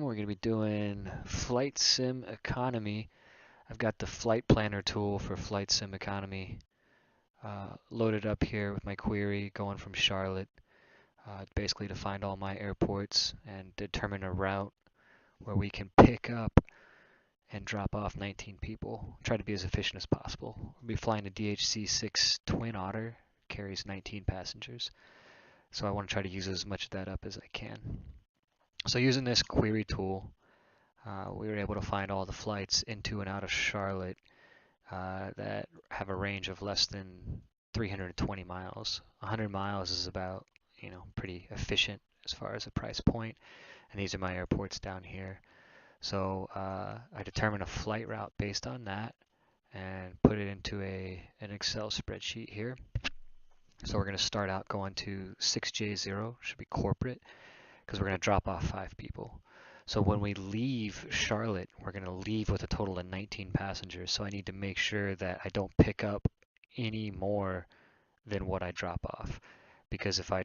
we're going to be doing Flight Sim Economy. I've got the Flight Planner tool for Flight Sim Economy loaded up here with my query going from Charlotte, basically to find all my airports and determine a route where we can pick up and drop off 19 people. Try to be as efficient as possible. We'll be flying a DHC-6 Twin Otter, carries 19 passengers. So I want to try to use as much of that up as I can. So using this query tool, we were able to find all the flights into and out of Charlotte that have a range of less than 320 miles. 100 miles is about, pretty efficient as far as a price point. And these are my airports down here. So I determined a flight route based on that and put it into an Excel spreadsheet here. So we're going to start out going to 6J0, should be corporate, because we're going to drop off 5 people. So when we leave Charlotte, we're going to leave with a total of 19 passengers. So I need to make sure that I don't pick up any more than what I drop off. Because if I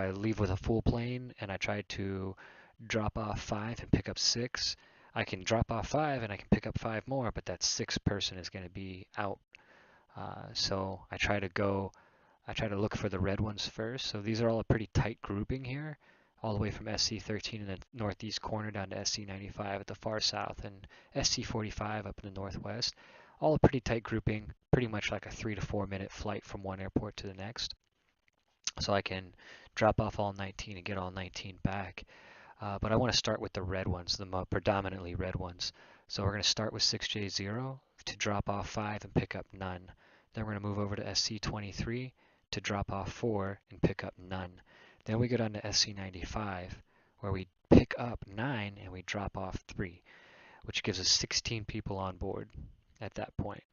leave with a full plane and I try to drop off 5 and pick up 6, I can drop off 5 and I can pick up 5 more, but that 6th person is going to be out. So I try to look for the red ones first. So these are all a pretty tight grouping here, all the way from SC13 in the northeast corner down to SC95 at the far south and SC45 up in the northwest. All a pretty tight grouping, pretty much like a 3 to 4 minute flight from one airport to the next. So I can drop off all 19 and get all 19 back. But I want to start with the red ones, the predominantly red ones. So we're going to start with 6J0 to drop off 5 and pick up none. Then we're going to move over to SC23 to drop off 4 and pick up none. Then we go down to SC95 where we pick up 9 and we drop off 3, which gives us 16 people on board at that point.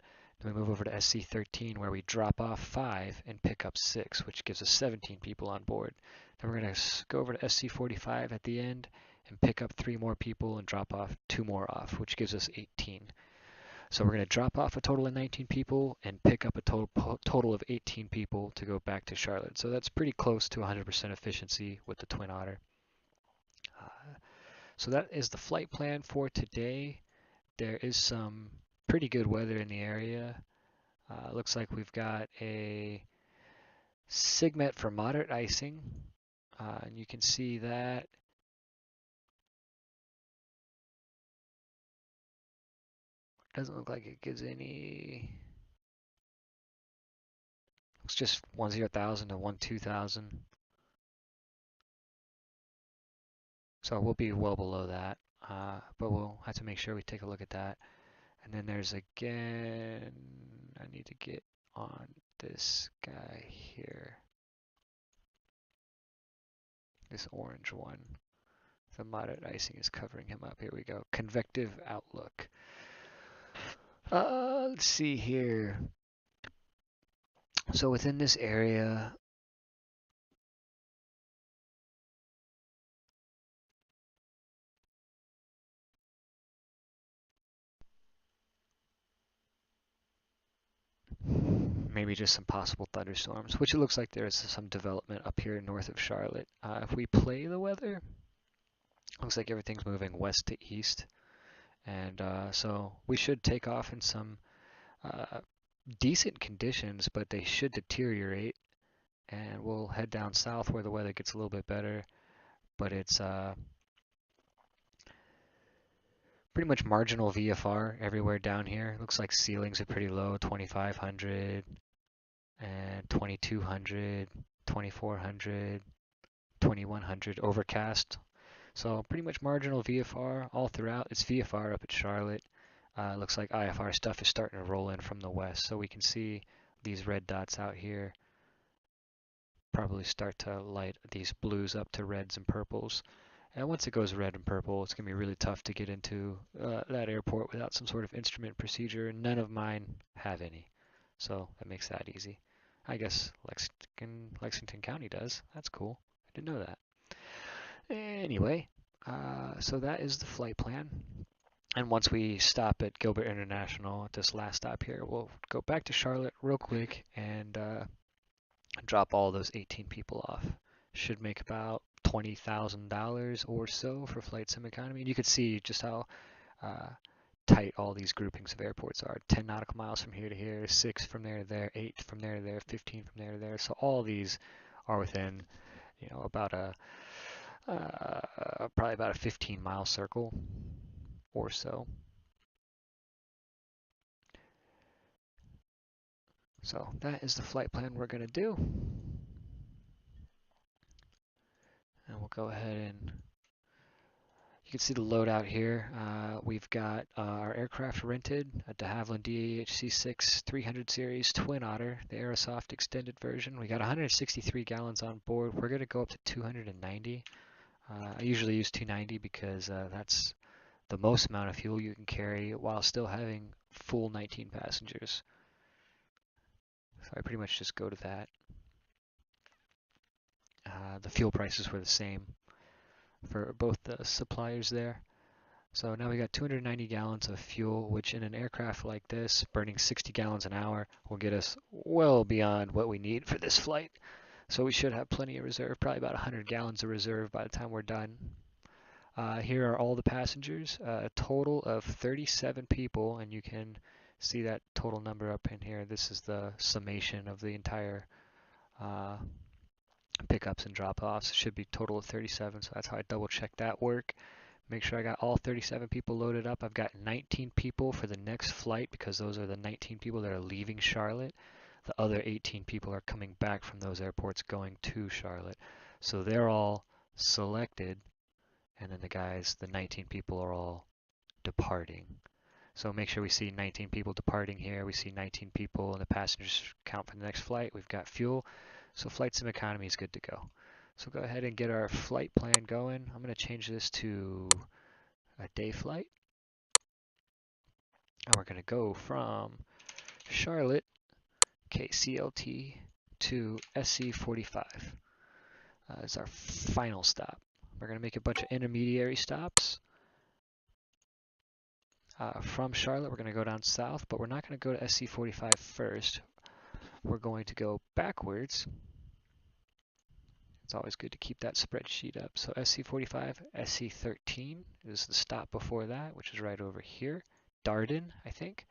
Then we move over to SC13 where we drop off 5 and pick up 6, which gives us 17 people on board. Then we're going to go over to SC45 at the end and pick up 3 more people and drop off 2 more off, which gives us 18. So we're going to drop off a total of 19 people and pick up a total of 18 people to go back to Charlotte. So that's pretty close to 100% efficiency with the Twin Otter. So that is the flight plan for today. There is some pretty good weather in the area. Looks like we've got a SIGMET for moderate icing. And you can see that doesn't look like it gives any. It's just 10,000 to 12,000. So we'll be well below that, but we'll have to make sure we take a look at that. And then there's again, I need to get on this guy here, this orange one. The moderate icing is covering him up. Here we go. Convective outlook. Let's see here. So within this area, maybe just some possible thunderstorms, which it looks like there is some development up here north of Charlotte. If we play the weather, looks like everything's moving west to east. And so we should take off in some decent conditions, but they should deteriorate. And we'll head down south where the weather gets a little bit better. But it's pretty much marginal VFR everywhere down here. Looks like ceilings are pretty low, 2,500 and 2,200, 2,400, 2,100 overcast. So pretty much marginal VFR all throughout. It's VFR up at Charlotte. Looks like IFR stuff is starting to roll in from the west. So we can see these red dots out here probably start to light these blues up to reds and purples. And once it goes red and purple, it's going to be really tough to get into that airport without some sort of instrument procedure. None of mine have any. So that makes that easy. I guess Lexington County does. That's cool. I didn't know that. Anyway, so that is the flight plan. And once we stop at Gilbert International at this last stop here, we'll go back to Charlotte real quick and drop all those 18 people off. Should make about $20,000 or so for flight sim economy. And you can see just how tight all these groupings of airports are. 10 nautical miles from here to here, 6 from there to there, 8 from there to there, 15 from there to there. So all these are within, you know, about a probably about a 15-mile circle or so. So that is the flight plan we're going to do. And we'll go ahead and you can see the loadout here. We've got our aircraft rented, a DeHavilland DHC-6 300 series twin Otter, the Aerosoft extended version. We got 163 gallons on board. We're going to go up to 290. I usually use 290 because that's the most amount of fuel you can carry while still having full 19 passengers. So I pretty much just go to that. The fuel prices were the same for both the suppliers there. So now we got 290 gallons of fuel, which in an aircraft like this, burning 60 gallons an hour will get us well beyond what we need for this flight. So we should have plenty of reserve, probably about 100 gallons of reserve by the time we're done. Here are all the passengers, a total of 37 people, and you can see that total number up in here. This is the summation of the entire pickups and drop-offs. It should be a total of 37, so that's how I double-check that work. Make sure I got all 37 people loaded up. I've got 19 people for the next flight because those are the 19 people that are leaving Charlotte. The other 18 people are coming back from those airports going to Charlotte. So they're all selected, and then the 19 people are all departing. So make sure we see 19 people departing here. We see 19 people in the passengers count for the next flight. We've got fuel. So flight sim economy is good to go. So go ahead and get our flight plan going. I'm going to change this to a day flight. And we're going to go from Charlotte, KCLT, to SC45 as our final stop. We're going to make a bunch of intermediary stops. From Charlotte, we're going to go down south, but we're not going to go to SC45 first. We're going to go backwards. It's always good to keep that spreadsheet up. So SC45, SC13 is the stop before that, which is right over here. Darden, I think.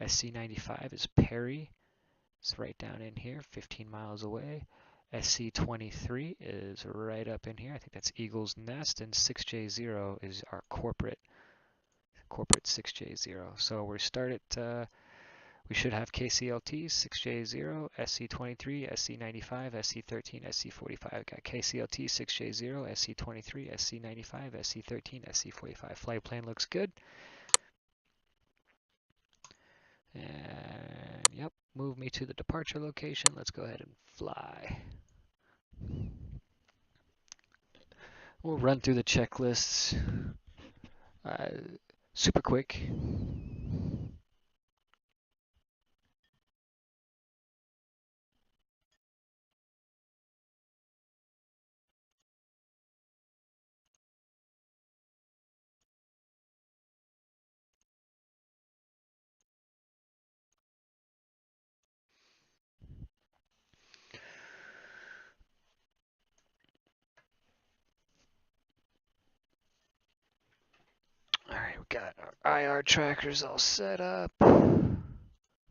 SC95 is Perry. It's right down in here, 15 miles away. SC23 is right up in here. I think that's Eagle's Nest, and 6J0 is our corporate 6J0. So we start at we should have KCLT, 6J0, SC23, SC95, SC13, SC45. Got KCLT, 6J0, SC23, SC95, SC13, SC45. Flight plan looks good. And yep, move me to the departure location. Let's go ahead and fly. We'll run through the checklists super quick. Alright, we got our IR trackers all set up.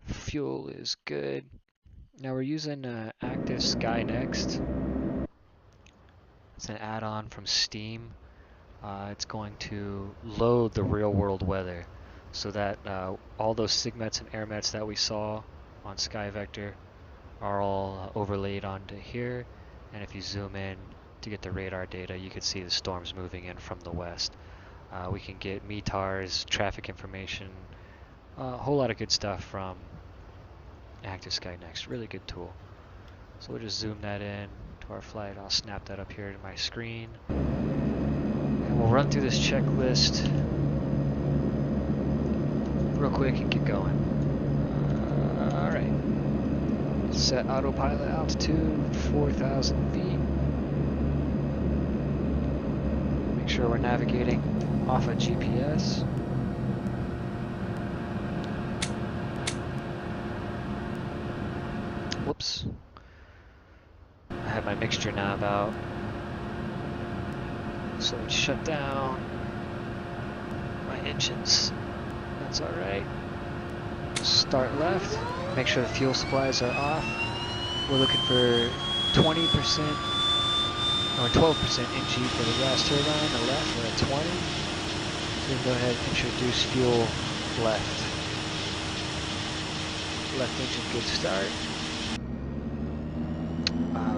Fuel is good. Now we're using Active Sky Next. It's an add-on from Steam. It's going to load the real-world weather so that all those SIGMETs and AirMets that we saw on SkyVector are all overlaid onto here. And if you zoom in to get the radar data, you can see the storms moving in from the west. We can get METARs, traffic information, a whole lot of good stuff from Active Sky Next. Really good tool. So we'll just zoom that in to our flight. I'll snap that up here to my screen. And we'll run through this checklist real quick and get going. Alright. Set autopilot altitude, 4,000 feet. Make sure we're navigating off a GPS. Whoops. I have my mixture knob out. So let's shut down my engines. That's alright. Start left. Make sure the fuel supplies are off. We're looking for 20% or 12% NG for the gas turbine. The left, we're at 20. So we can go ahead and introduce fuel left. Left engine, good start.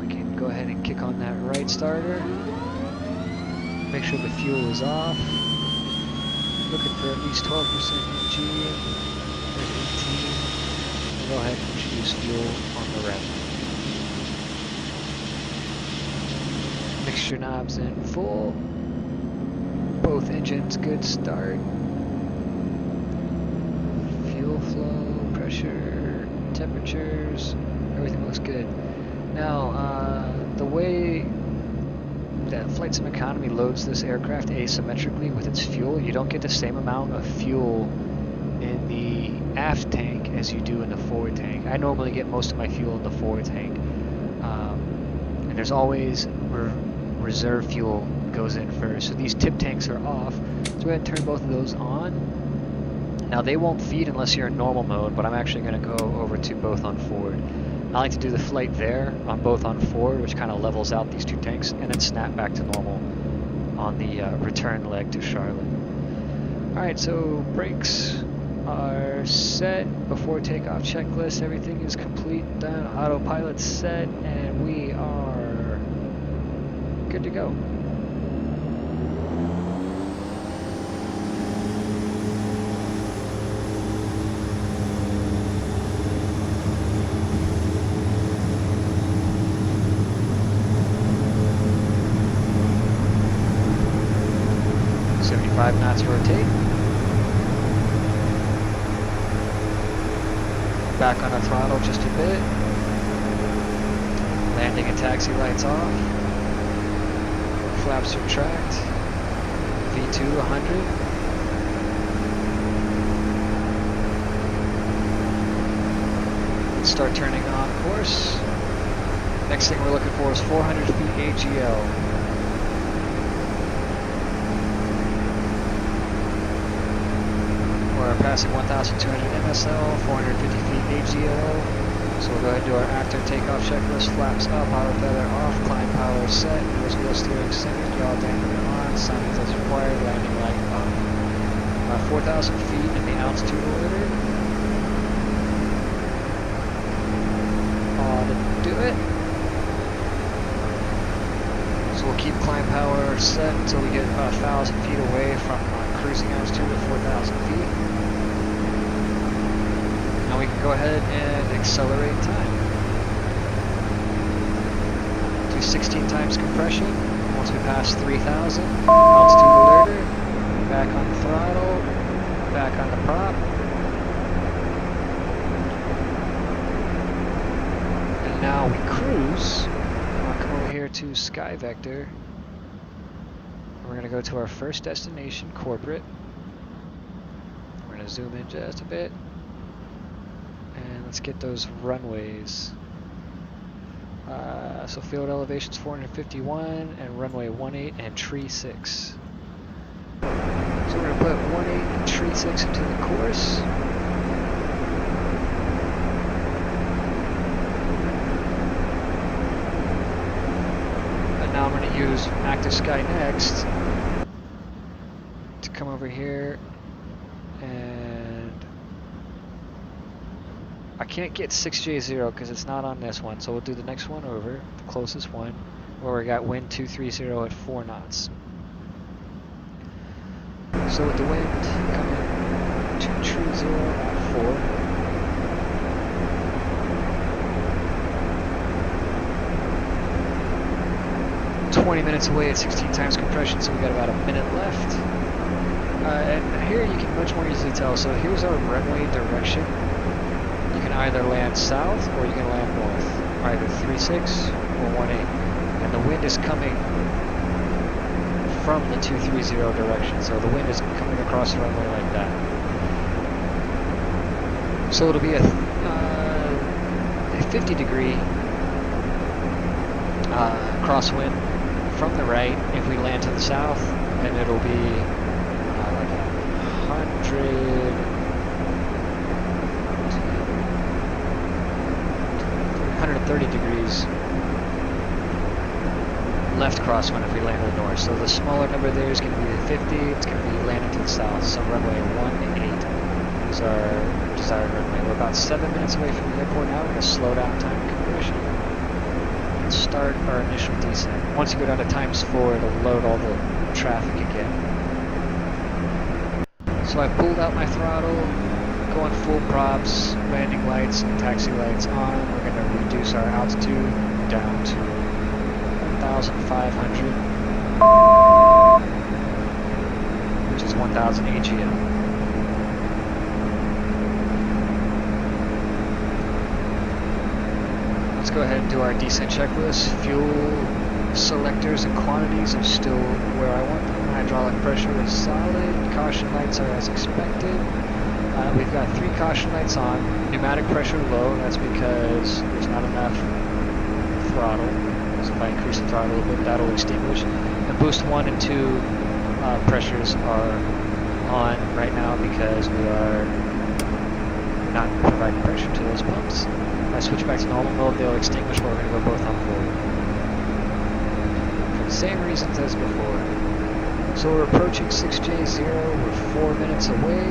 We can go ahead and kick on that right starter. Make sure the fuel is off. Looking for at least 12% NG. There's 18. We'll go ahead and introduce fuel on the right. Mixture knobs in full. Both engines, good start. Fuel flow, pressure, temperatures, everything looks good. Now, the way that Flight Sim Economy loads this aircraft asymmetrically with its fuel, you don't get the same amount of fuel in the aft tank as you do in the forward tank. I normally get most of my fuel in the forward tank, and there's always reserve fuel goes in first. So these tip tanks are off, so go ahead and turn both of those on. Now they won't feed unless you're in normal mode, but I'm actually going to go over to both on forward. I like to do the flight there on both on forward, which kind of levels out these two tanks, and then snap back to normal on the return leg to Charlotte. Alright, so brakes are set, before takeoff checklist, everything is complete, done, autopilot set, and we are good to go. Knots rotate. Back on the throttle just a bit. Landing and taxi lights off. Flaps retract. V2 100. Let's start turning on course. Next thing we're looking for is 400 feet AGL. We're passing 1,200 MSL, 450 feet AGL. So we'll go ahead and do our active takeoff checklist. Flaps up, auto feather off, climb power set, nose wheel steering centered, yaw dampener on, signs as required, landing light on. 4,000 feet in the altitude order. To do it. So we'll keep climb power set until we get about 1,000 feet away from cruising altitude of 4,000 feet. Now we can go ahead and accelerate time. Do 16 times compression. Once we pass 3,000, altitude alerter, back on the throttle, back on the prop. And now we cruise. I'll come over here to Sky Vector. We're going to go to our first destination, corporate. We're going to zoom in just a bit. And let's get those runways. So field elevation's 451 and runway 18 and tree 6. So we're going to put 18 and tree 6 into the course. And now I'm going to use Active Sky Next to come over here, and I can't get 6J0 because it's not on this one, so we'll do the next one over, the closest one, where we got wind 230 at 4 knots. So with the wind coming 230 at 4. 20 minutes away at 16 times compression, so we got about a minute left. And here you can much more easily tell. So here's our runway direction. You can either land south or you can land north, either 36 or 18. And the wind is coming from the 230 direction, so the wind is coming across the runway like that. So it'll be a 50-degree crosswind from the right if we land to the south, and it'll be like 130 degrees left crosswind if we land to the north. So the smaller number there is going to be the 50. It's going to be landing to the south. So runway 18 is our desired runway. We're about 7 minutes away from the airport now. We're going to slow down time compression and start our initial descent. Once you go down to ×4, it'll load all the traffic again. So I've pulled out my throttle, going full props, landing lights and taxi lights on. We're going to reduce our altitude down to 1,500, which is 1,000 AGL. Let's go ahead and do our descent checklist. Fuel selectors and quantities are still where I want them. Hydraulic pressure is solid. Caution lights are as expected. We've got 3 caution lights on. Pneumatic pressure low. That's because there's not enough throttle. So if I increase the throttle a little bit, that'll extinguish. And boost 1 and 2 pressures are on right now because we are not providing pressure to those pumps. If I switch back to normal mode, they'll extinguish, but we're going to go both on forward. For the same reasons as before. So we're approaching 6J0, we're 4 minutes away.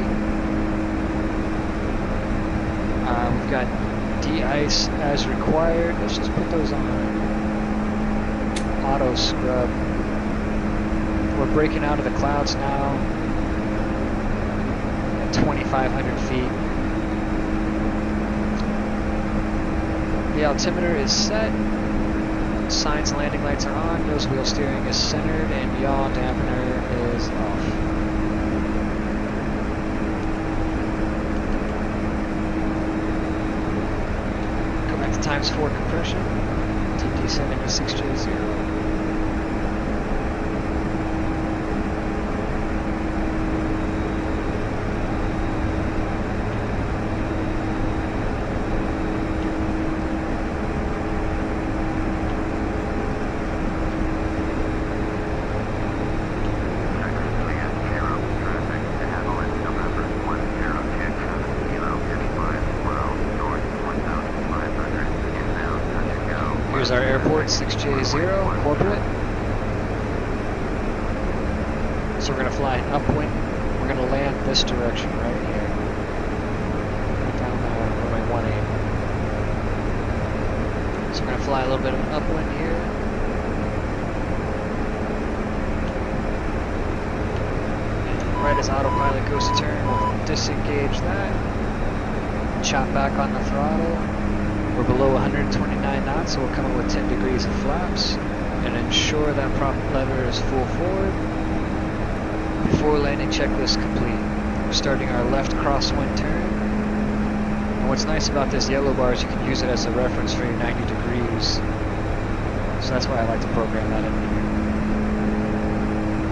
We've got de-ice as required. Let's just put those on auto scrub. We're breaking out of the clouds now at 2,500 feet. The altimeter is set. Signs and landing lights are on. Nose wheel steering is centered, and yaw dampener is off. Go back to ×4 compression to descend into 6J0. Here's our airport, 6J0, corporate. So we're going to fly an upwind. We're going to land this direction right here. Down runway 18. So we're going to fly a little bit of an upwind here. And right as autopilot goes to turn, we'll disengage that. Chop back on the throttle. We're below 129 knots, so we'll come in with 10 degrees of flaps and ensure that prop lever is full forward. Before landing checklist complete. We're starting our left crosswind turn. And what's nice about this yellow bar is you can use it as a reference for your 90 degrees. So that's why I like to program that in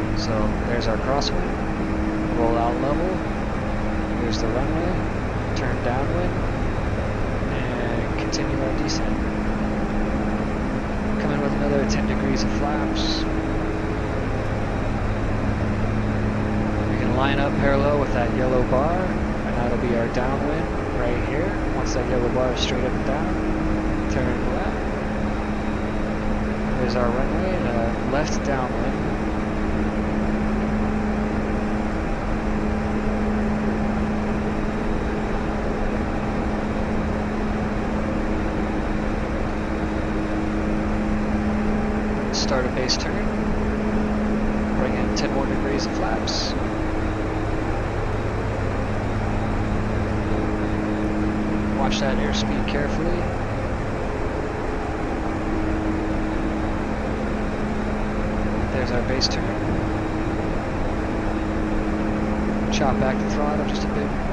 here. So there's our crosswind. Roll out level. Here's the runway. Turn downwind. Continue our descent. Come in with another 10 degrees of flaps. We can line up parallel with that yellow bar, and that'll be our downwind right here. Once that yellow bar is straight up and down, turn left. There's our runway and a left downwind. Start a base turn, bring in 10 more degrees of flaps. Watch that airspeed carefully. There's our base turn. Chop back the throttle just a bit more.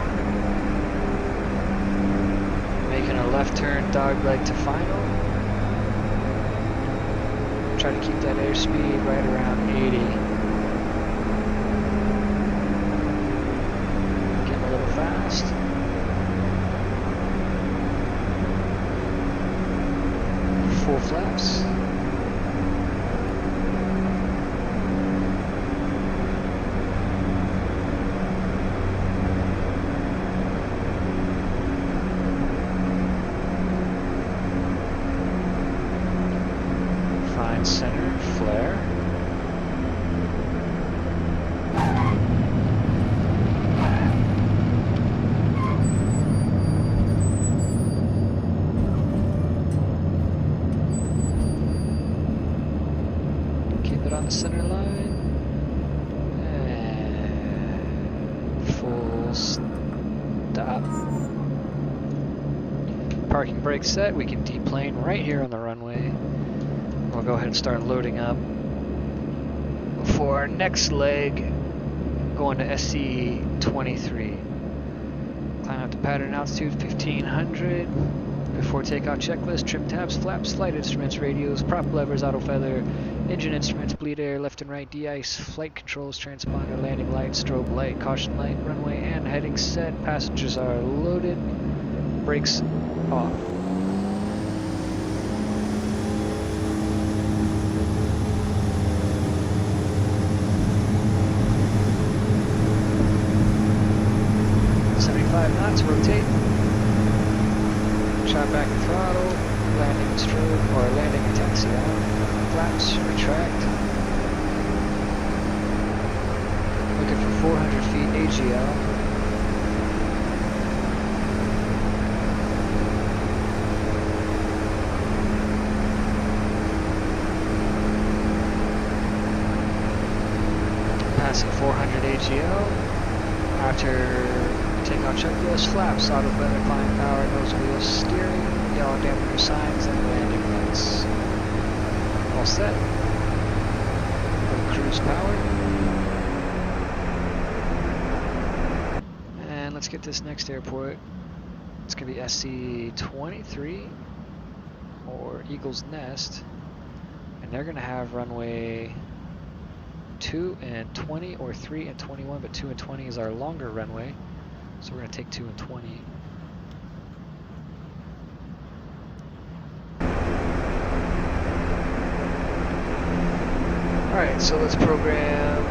Making a left turn dogleg to final. Try to keep that airspeed right around 80. Getting a little fast. Full flaps. center, flare. Keep it on the center line. And full stop. Parking brake set. We can deplane right here on the runway. We'll go ahead and start loading up for our next leg, going to SC23. Climb up to pattern altitude 1500. Before takeoff checklist, trim tabs, flaps, flight instruments, radios, prop levers, auto feather, engine instruments, bleed air, left and right, de-ice, flight controls, transponder, landing light, strobe light, caution light, runway and heading set. Passengers are loaded. Brakes off. Knots, rotate, shot back and throttle, landing and strobe, or landing and taxi out, flaps, retract, looking for 400 feet AGL, passing 400 AGL, after takeoff checklist, flaps, auto feather, climb power, nose wheel, steering, yaw dampener signs, and landing lights. All set. Cruise power. And let's get this next airport. It's going to be SC23 or Eagle's Nest. And they're going to have runway 2 and 20 or 3 and 21, but 2 and 20 is our longer runway. So we're going to take 2 and 20. Alright, so let's program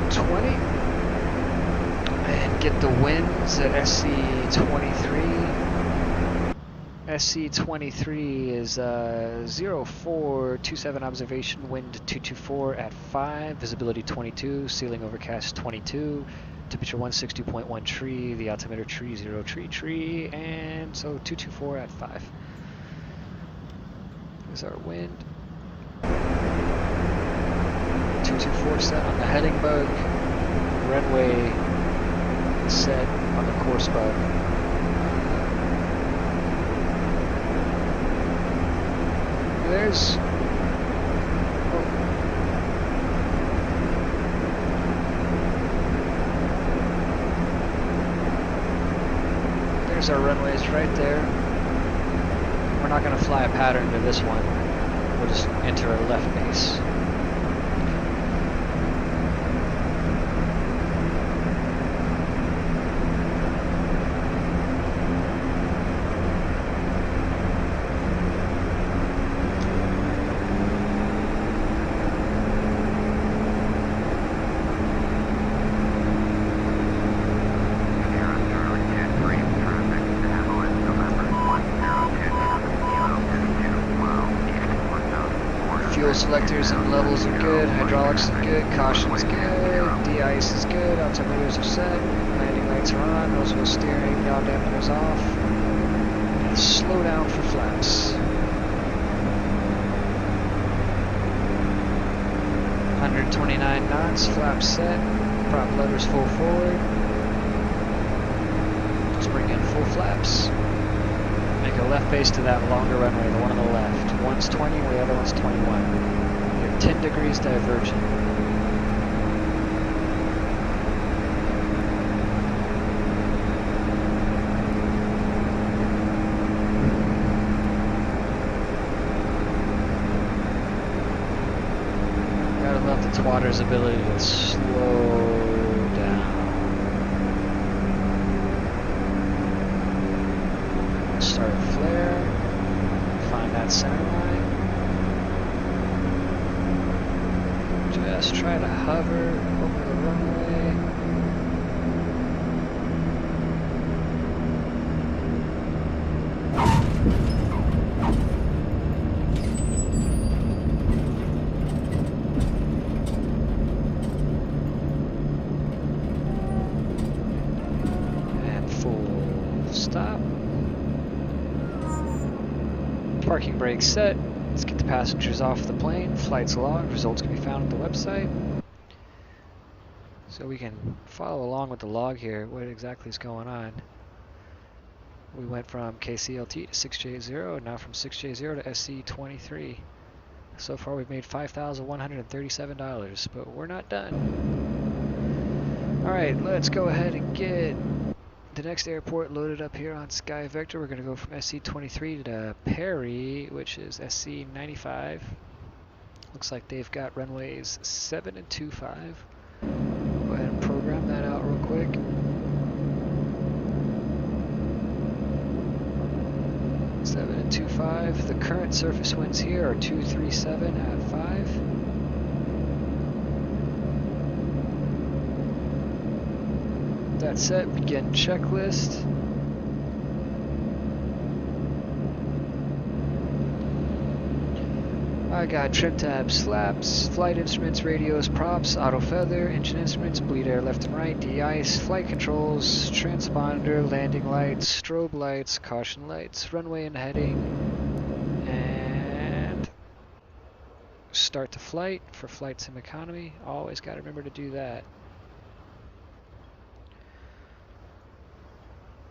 20 and get the winds at SC23. SC23 is 0427 observation, wind 224 at 5, visibility 22, ceiling overcast 22, temperature 162.1 tree, the altimeter tree 0 tree, and so 224 at 5. Here's our wind. 224 set on the heading bug, runway set on the course bug. There's our runways right there. We're not going to fly a pattern to this one. We'll just enter a left base. Fuel selectors and levels are good, hydraulics are good, caution's good, de-ice is good, altimeters are set, landing lights are on, nose wheel steering, yaw dampeners off, and slow down for flaps. 129 knots, flaps set, prop levers full forward, just bring in full flaps. Make a left base to that longer runway, the one on the left. One's 20, the other one's 21. You're 10 degrees divergent. Gotta love the twatter's ability to slow down. Start flare, find that center line. Just try to hover over the runway. Parking brake set. Let's get the passengers off the plane. Flight's logged. Results can be found at the website. So we can follow along with the log here, what exactly is going on. We went from KCLT to 6J0, and now from 6J0 to SC23. So far we've made $5,137, but we're not done. Alright, let's go ahead and get the next airport loaded up here on Sky Vector. We're going to go from SC23 to Perry, which is SC95. Looks like they've got runways 7 and 25. Go ahead and program that out real quick. Seven and 25. The current surface winds here are 237 at 5. That's set. Begin checklist. I got trim tabs, flaps, flight instruments, radios, props, auto feather, engine instruments, bleed air left and right, de-ice, flight controls, transponder, landing lights, strobe lights, caution lights, runway and heading, and start the flight for flight sim economy. Always got to remember to do that.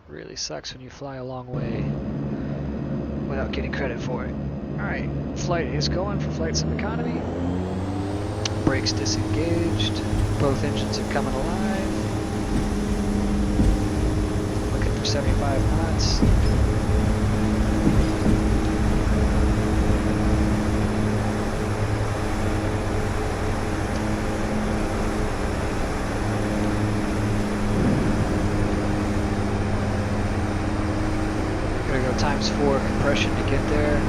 Really sucks when you fly a long way without getting credit for it. Alright, flight is going for flight sim economy. Brakes disengaged. Both engines are coming alive. Looking for 75 knots. Gonna go ×4 compression to get there.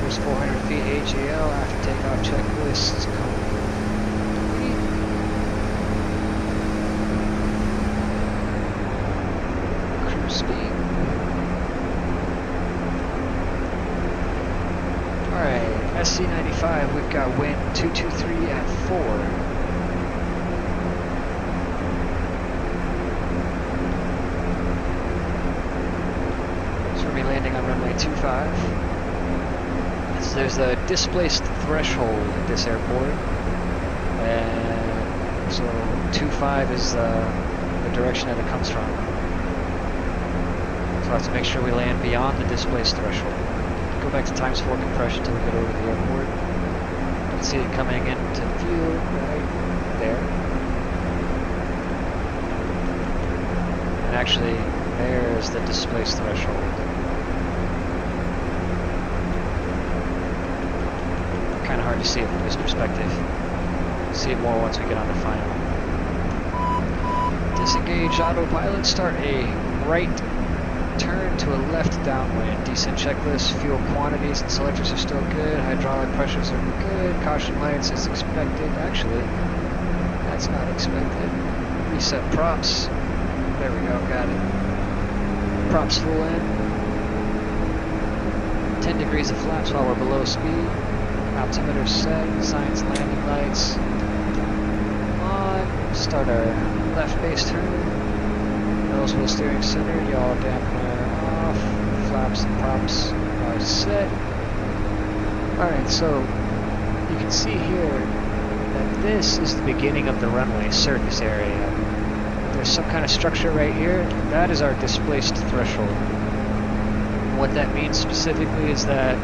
There's 400 feet AGL after takeoff checklist complete. Cruise speed. Alright, SC95, we've got wind 223 at 4. So we'll be landing on runway 25. There's a displaced threshold at this airport, and so 25 is the direction that it comes from. So I have to make sure we land beyond the displaced threshold. Go back to ×4 compression until we get over the airport. You can see it coming into view right there. And actually, there's the displaced threshold. Kind of hard to see it from this perspective. See it more once we get on the final. Disengage autopilot, start a right turn to a left downwind. Descent checklist, fuel quantities and selectors are still good. Hydraulic pressures are good. Caution lights as expected. Actually, that's not expected. Reset props. There we go, got it. Props full in. 10 degrees of flaps while we're below speed. Altimeter set, signs landing lights on, start our left base turn, nose wheel steering center, yaw dampener off, flaps and props are set. Alright, so you can see here that this is the beginning of the runway surface area. There's some kind of structure right here, that is our displaced threshold. What that means specifically is that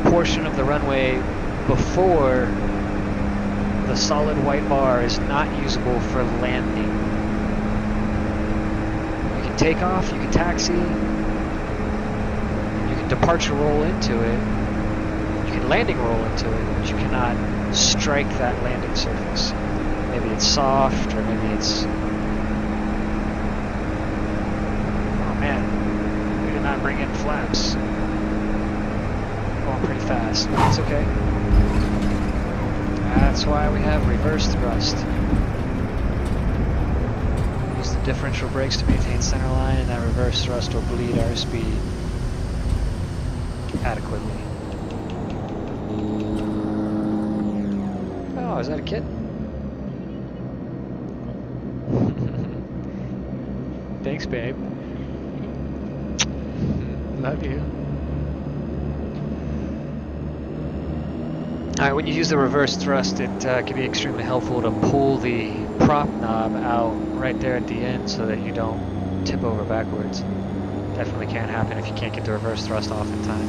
portion of the runway before the solid white bar is not usable for landing. You can take off, you can taxi, you can departure roll into it, you can landing roll into it, but you cannot strike that landing surface. Maybe it's soft, or maybe it's... Oh man, we did not bring in flaps. Going pretty fast, but it's okay. That's why we have reverse thrust. Use the differential brakes to maintain center line, and that reverse thrust will bleed our speed adequately. Oh, is that a kitten? Thanks, babe. Love you. Alright, when you use the reverse thrust, it can be extremely helpful to pull the prop knob out right there at the end so that you don't tip over backwards. Definitely can't happen if you can't get the reverse thrust off in time.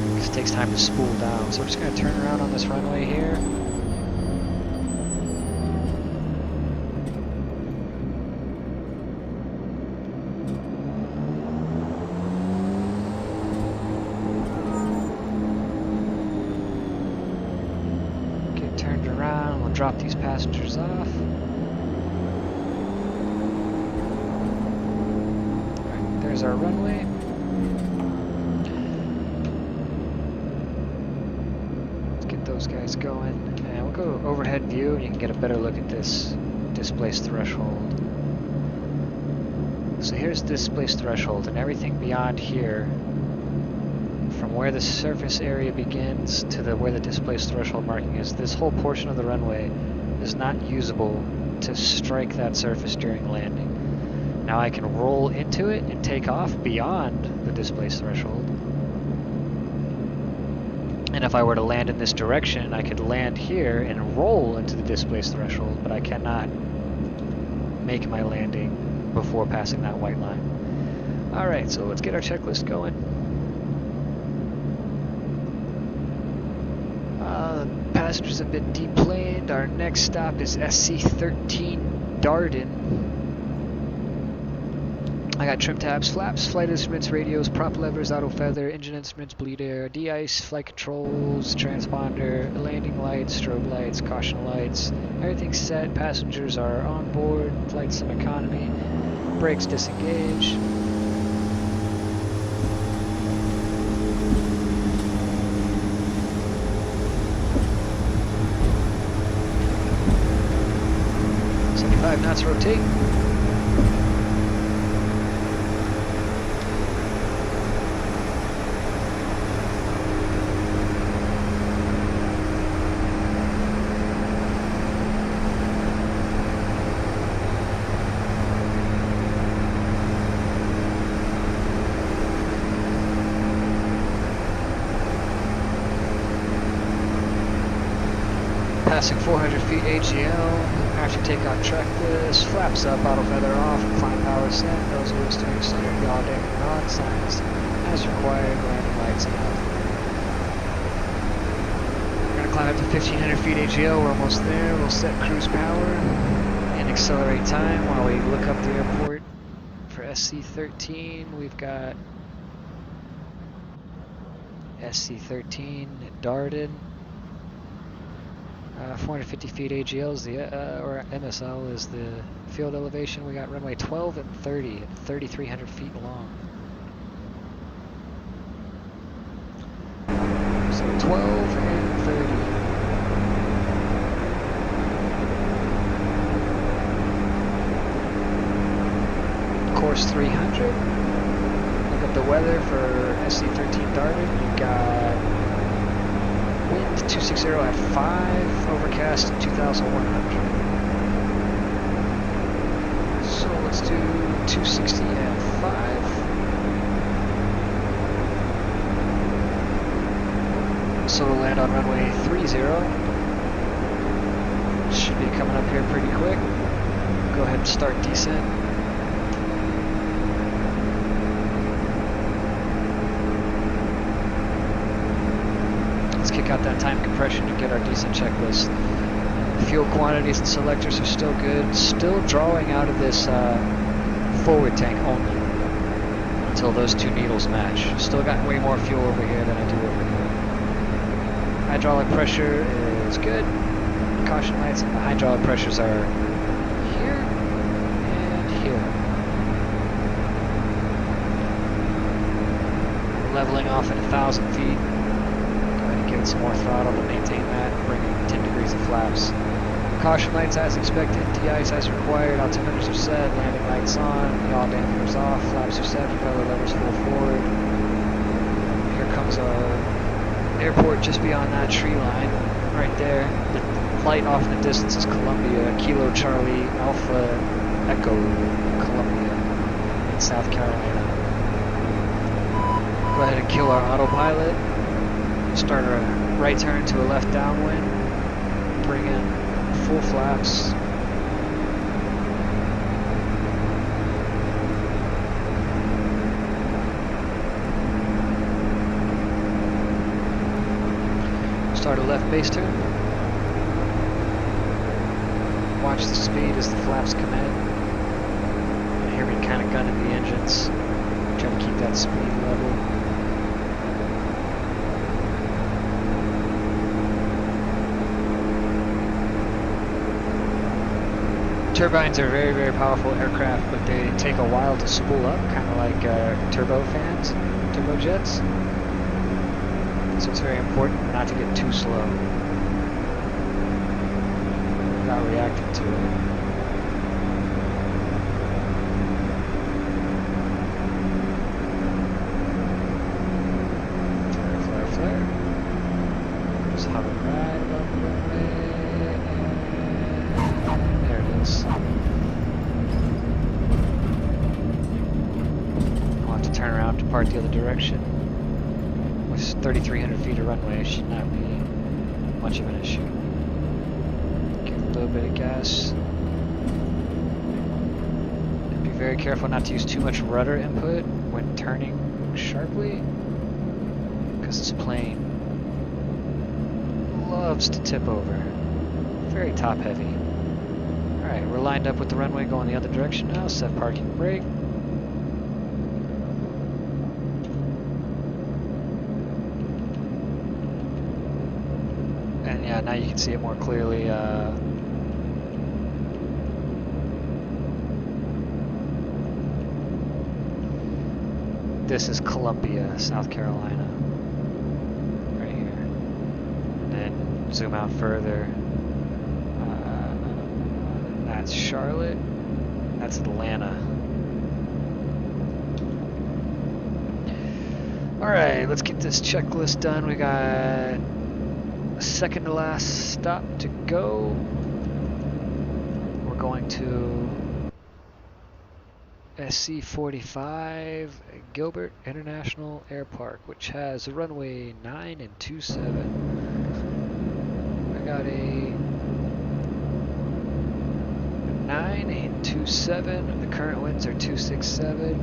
Because it takes time to spool down. So we're just going to turn around on this runway here. Get turned around, we'll drop these passengers off. Alright, there's our runway. Those guys going, and we'll go overhead view and you can get a better look at this displaced threshold. So here's displaced threshold, and everything beyond here, from where the surface area begins to where the displaced threshold marking is, this whole portion of the runway is not usable to strike that surface during landing. Now I can roll into it and take off beyond the displaced threshold. And if I were to land in this direction, I could land here and roll into the displaced threshold, but I cannot make my landing before passing that white line. Alright, so let's get our checklist going. Passengers have been deplaned. Our next stop is SC-13 Darden. I got trim tabs, flaps, flight instruments, radios, prop levers, auto feather, engine instruments, bleed air, de-ice, flight controls, transponder, landing lights, strobe lights, caution lights. Everything's set. Passengers are on board. Flight sim economy. Brakes disengage. Knots rotate. Passing 400 feet AGL. After takeoff checklist, flaps up, auto feather off, climb power set, nose wheel steering center, yaw damping on, signs as required, landing lights out. We're going to climb up to 1500 feet AGL, we're almost there. We'll set cruise power and accelerate time while we look up the airport. For SC-13, we've got SC-13 Darden. 450 feet AGL is the, or MSL is the field elevation. We got runway 12 and 30 at 3,300 feet long. So 12 and 30. Course 300. Look up the weather for SC-13 Darden. You've got wind 260 at 5, overcast 2,100. So let's do 260 at 5. So we'll land on runway 30. Should be coming up here pretty quick. Go ahead and start descent. Kick out that time compression to get our descent checklist. Fuel quantities and selectors are still good. Still drawing out of this forward tank only until those two needles match. Still got way more fuel over here than I do over here. Hydraulic pressure is good. Caution lights and the hydraulic pressures are here and here. Leveling off at 1,000 feet. Give it some more throttle to maintain that, bring in 10 degrees of flaps. Caution lights as expected, de-ice as required, altimeters are set, landing lights on, yaw dampers off, flaps are set, propeller levers full forward. Here comes our airport just beyond that tree line, right there. The light off in the distance is Columbia, Kilo Charlie Alpha Echo Columbia in South Carolina. Go ahead and kill our autopilot. Start a right turn to a left downwind. Bring in full flaps. Start a left base turn. Watch the speed as the flaps come in. You hear me kind of gunning the engines. Try to keep that speed level. Turbines are very, very powerful aircraft, but they take a while to spool up, kind of like turbojets. So it's very important not to get too slow without reacting to it. Flare, flare. Just hover right above the runway. There it is. I'll have to turn around to depart the other direction. With 3,300 feet of runway, should not be much of an issue. Give a little bit of gas. And be very careful not to use too much rudder input when turning sharply, because this plane loves to tip over. Very top heavy. Alright, we're lined up with the runway going the other direction now. Set parking brake. And yeah, now you can see it more clearly. This is Columbia, South Carolina. Right here. And then zoom out further. That's Charlotte. That's Atlanta. Alright, let's get this checklist done. We got a second to last stop to go. We're going to SC-45 Gilbert International Airpark, which has a runway 9 and 27. I got a 9 and 27. The current winds are 267.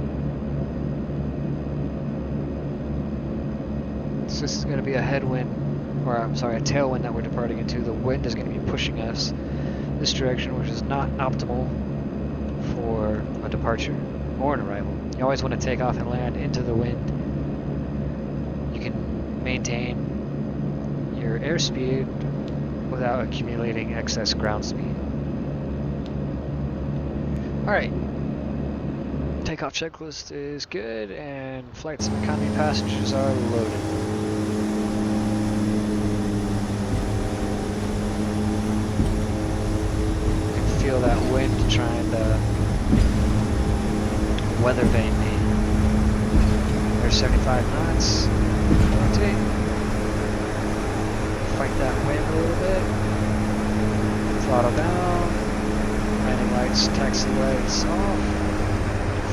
So this is going to be a headwind, or I'm sorry, a tailwind that we're departing into. The wind is going to be pushing us this direction, which is not optimal for a departure or an arrival. You always want to take off and land into the wind. You can maintain your airspeed without accumulating excess ground speed. Alright, takeoff checklist is good, and flight sim economy passengers are loaded. You can feel that wind trying to weather vane me. There's 75 knots. Rotate. Fight that wind a little bit. Throttle down. Landing lights, taxi lights off.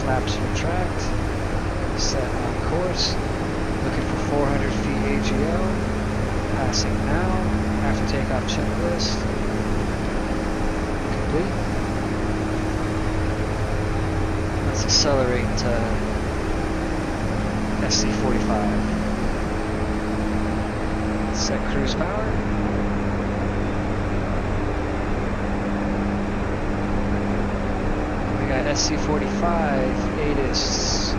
Flaps retract. Set on course. Looking for 400 feet AGL. Passing now. After takeoff checklist. Complete. Let's accelerate to SC-45. Set cruise power. We got SC-45, ATIS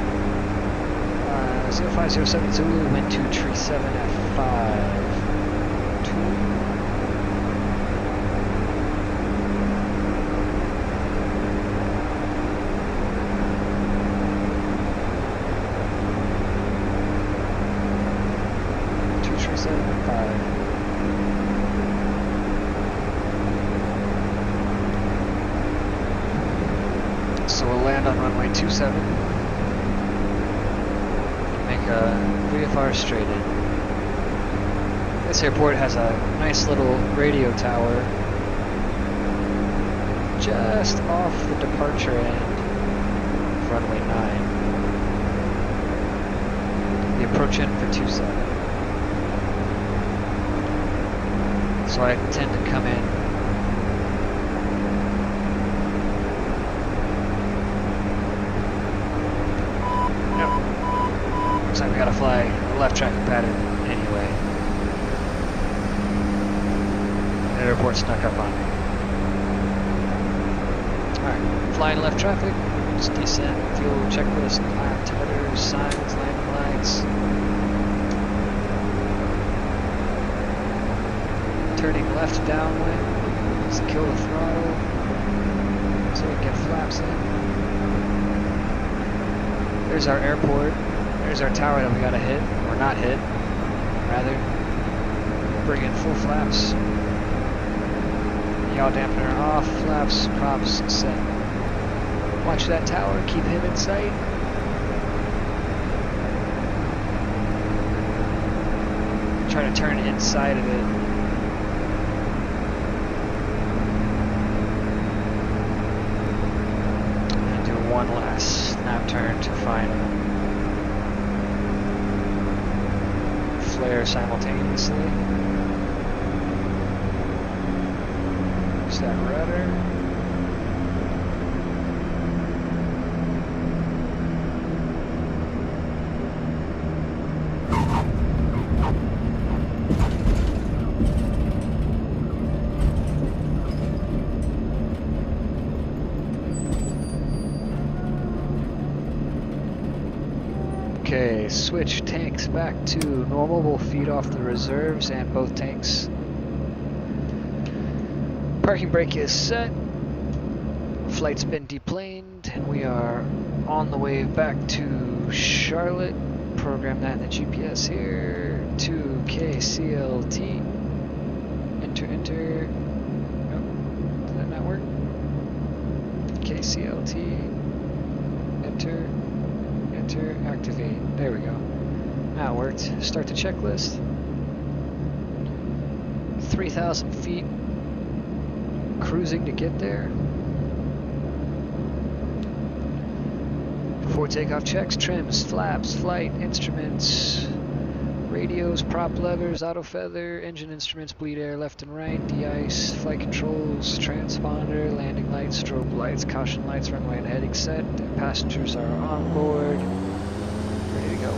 05072, wind 237 at 5. 2. So we'll land on runway 27. Make a VFR straight in. This airport has a nice little radio tower just off the departure end of runway 9. The approach end for 27. So I tend to come in looks like we gotta fly a left traffic pattern anyway. The airport snuck up on me. Alright, flying left traffic, just descent, fuel checklist, altimeters, signs, landing lights. Turning left downwind, just kill the throttle so we can get flaps in. There's our airport. There's our tower that we gotta hit, or not hit, rather. Bring in full flaps. Yaw dampener off, flaps, props set. Watch that tower, keep him in sight. Try to turn inside of it. And do one last snap turn to find flare simultaneously. Use that rudder. Okay, switch tanks back to normal. We'll feed off the reserves and both tanks. Parking brake is set. Flight's been deplaned, and we are on the way back to Charlotte. Program that in the GPS here to KCLT. Enter. Nope, did that not work? KCLT. Enter, activate. There we go. Now it worked. Start the checklist. 3,000 feet. Cruising to get there. Before takeoff checks, trims, flaps, flight, instruments, radios, prop levers, auto feather, engine instruments, bleed air left and right, de-ice, flight controls, transponder, landing lights, strobe lights, caution lights, runway and heading set. Passengers are on board. Ready to go.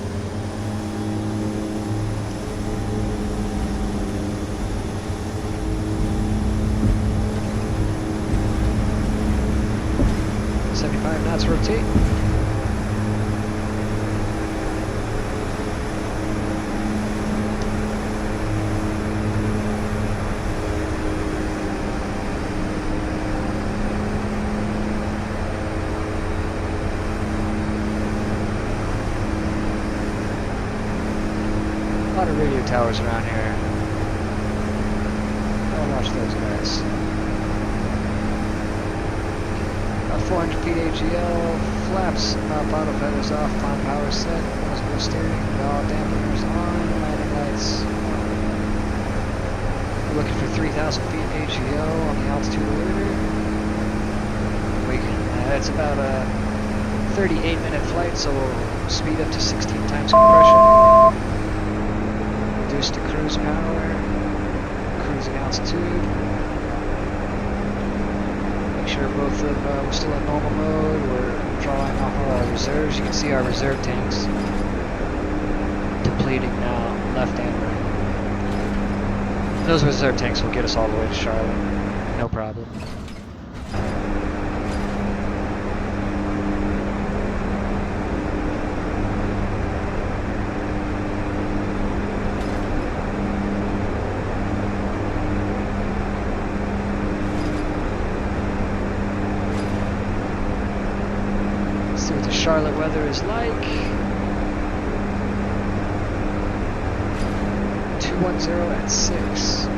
Knots rotate. A lot of radio towers around here. I'll watch those guys. 400 feet AGL, flaps up, auto feathers off, palm power set, nose steering, yaw dampeners on, landing lights. We're looking for 3,000 feet AGL on the altitude alerter. It's about a 38-minute flight, so we'll speed up to 16 times compression. Reduce to cruise power, cruising altitude. Sure both of we're still in normal mode. We're drawing off of our reserves. You can see our reserve tanks depleting now, left and right. Those reserve tanks will get us all the way to Charlotte, no problem. Charlotte weather is like 210 at 6.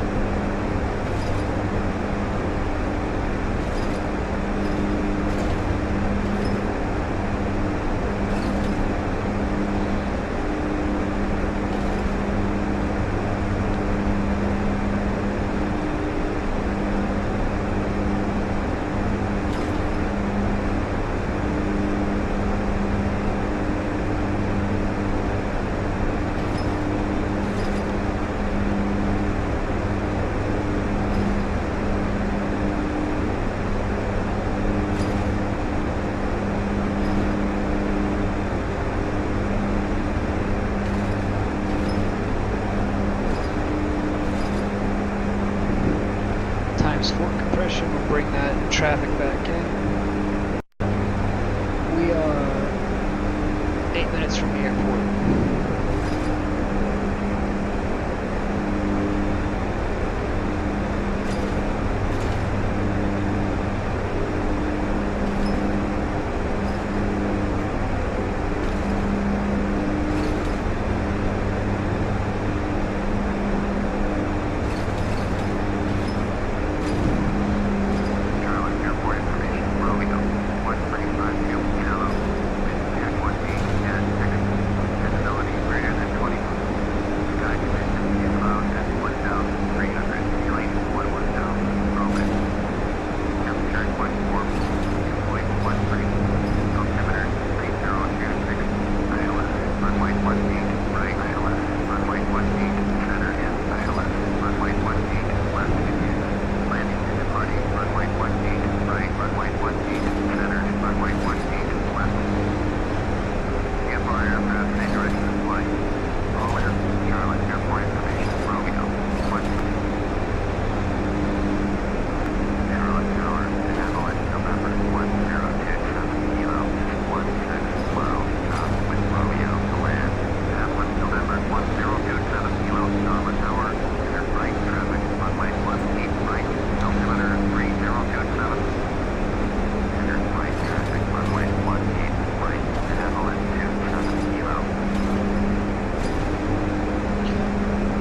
times 4 compression will bring that traffic back in. We are 8 minutes from the airport.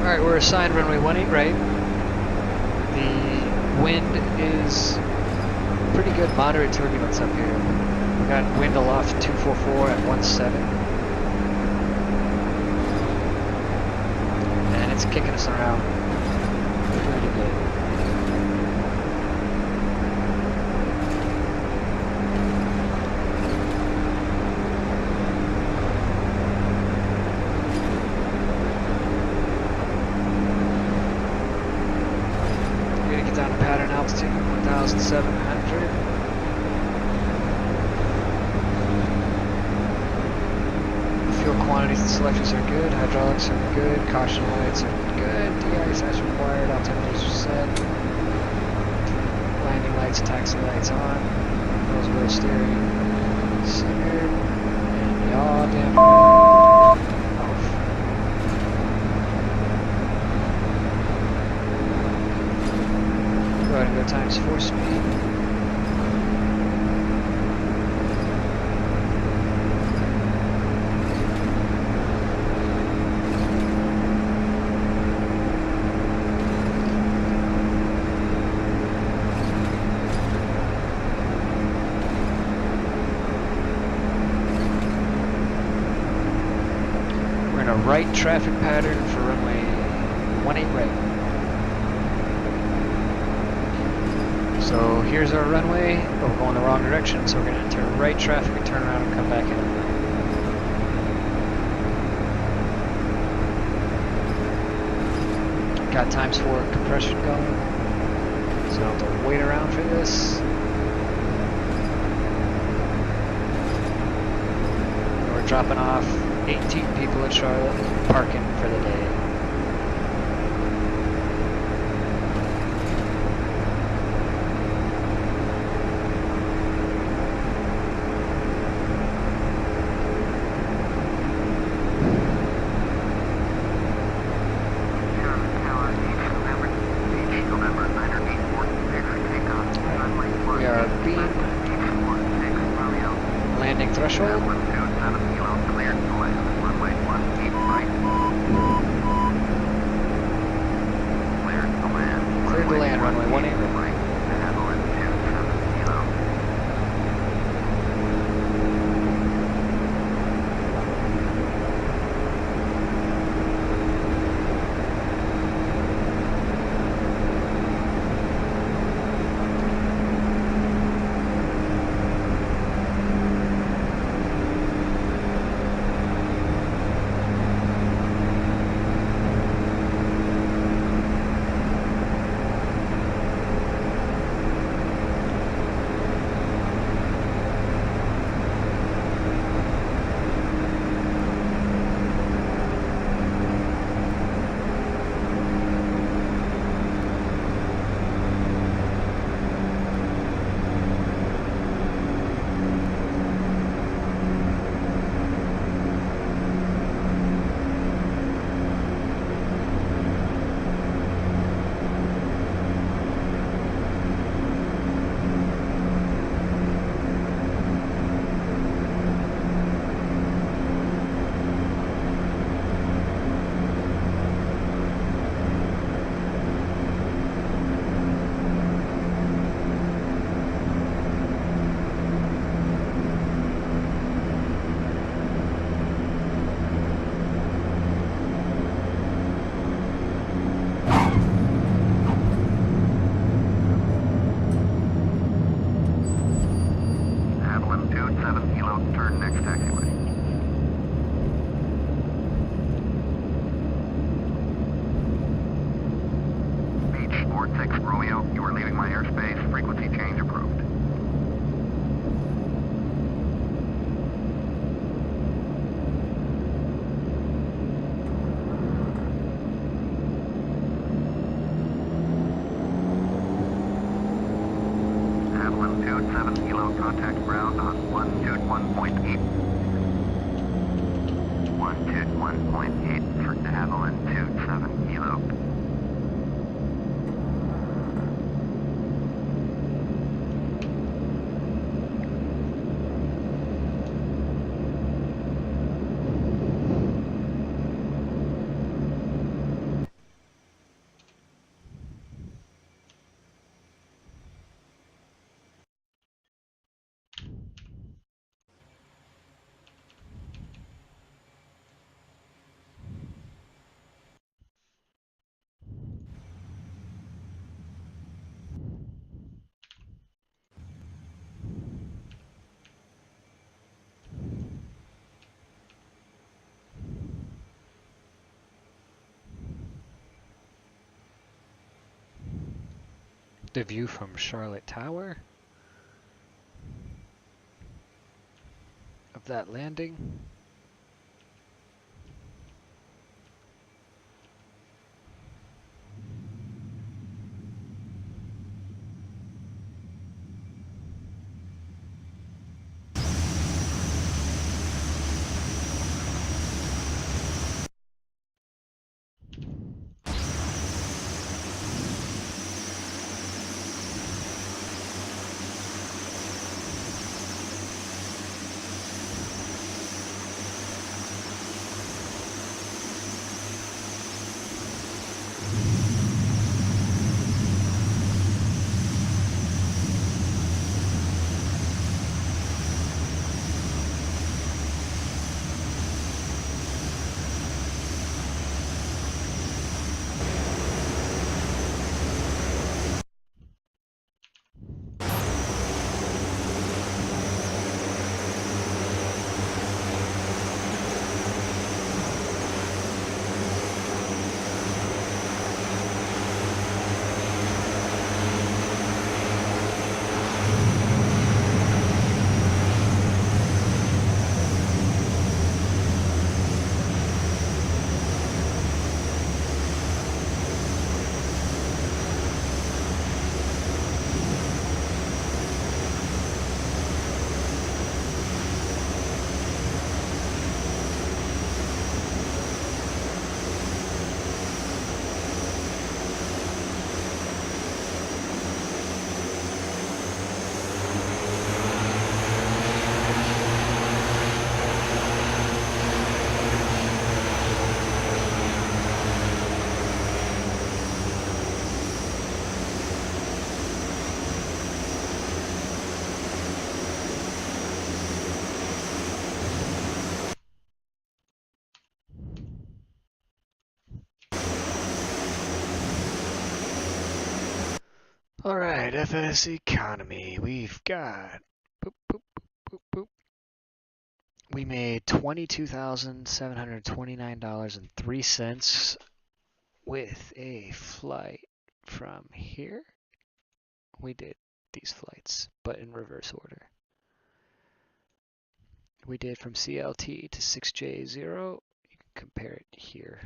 Alright, we're assigned runway 18 right. The wind is pretty good, moderate turbulence up here. We got wind aloft 244 at 17. And it's kicking us around pretty good. Down to pattern altitude, 1,700. Fuel quantities and selections are good, hydraulics are good, caution lights are good, de-ice as required, altimeters are set. Landing lights, taxi lights on, nose wheel steering, centered, and yaw damper off. Go ahead and go times 4 speed. We're in a right traffic pattern for runway 18 right. So here's our runway, but we're going the wrong direction, so we're going to enter right traffic and turn around and come back in. Got times 4 compression going, so I don't have to wait around for this. We're dropping off 18 people at Charlotte, parking for the day. Landing threshold. Cleared to land, runway 18 right. Emirates taxiway. Beach 46 Romeo, you are leaving my airspace. Frequency change approved. DeHavilland 27 Kilo, contact ground on 121.8. 121.8 for DeHavilland 27 Kilo. The view from Charlotte Tower of that landing. All right, FS economy. We've got boop, boop, boop, boop. We made $22,729.03 with a flight from here. We did these flights, but in reverse order. We did from CLT to 6J0. You can compare it here.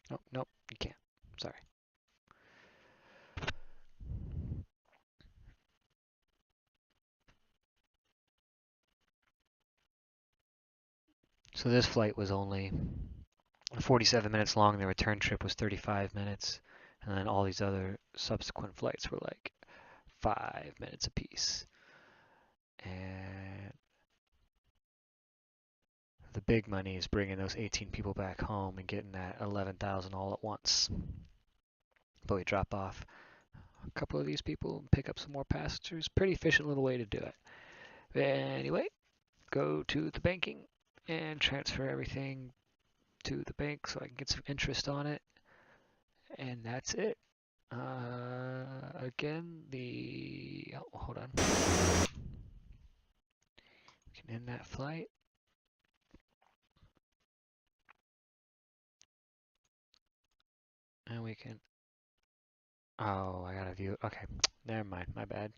Nope, nope, you can't. Sorry. So this flight was only 47 minutes long. The return trip was 35 minutes. And then all these other subsequent flights were like 5 minutes apiece. And the big money is bringing those 18 people back home and getting that 11,000 all at once. But we drop off a couple of these people and pick up some more passengers. Pretty efficient little way to do it. Anyway, go to the banking and transfer everything to the bank so I can get some interest on it. And that's it. Again, hold on. Getting in that flight. And we can, oh, I gotta view it. Okay, never mind, my bad.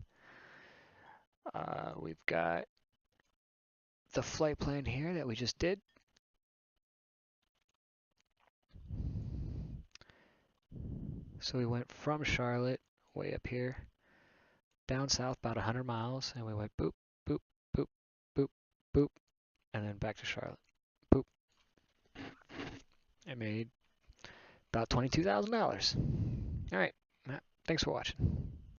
We've got the flight plan here that we just did. So we went from Charlotte, way up here, down south about 100 miles, and we went boop, boop, boop, boop, boop, and then back to Charlotte. Boop. I made about $22,000. All right, thanks for watching.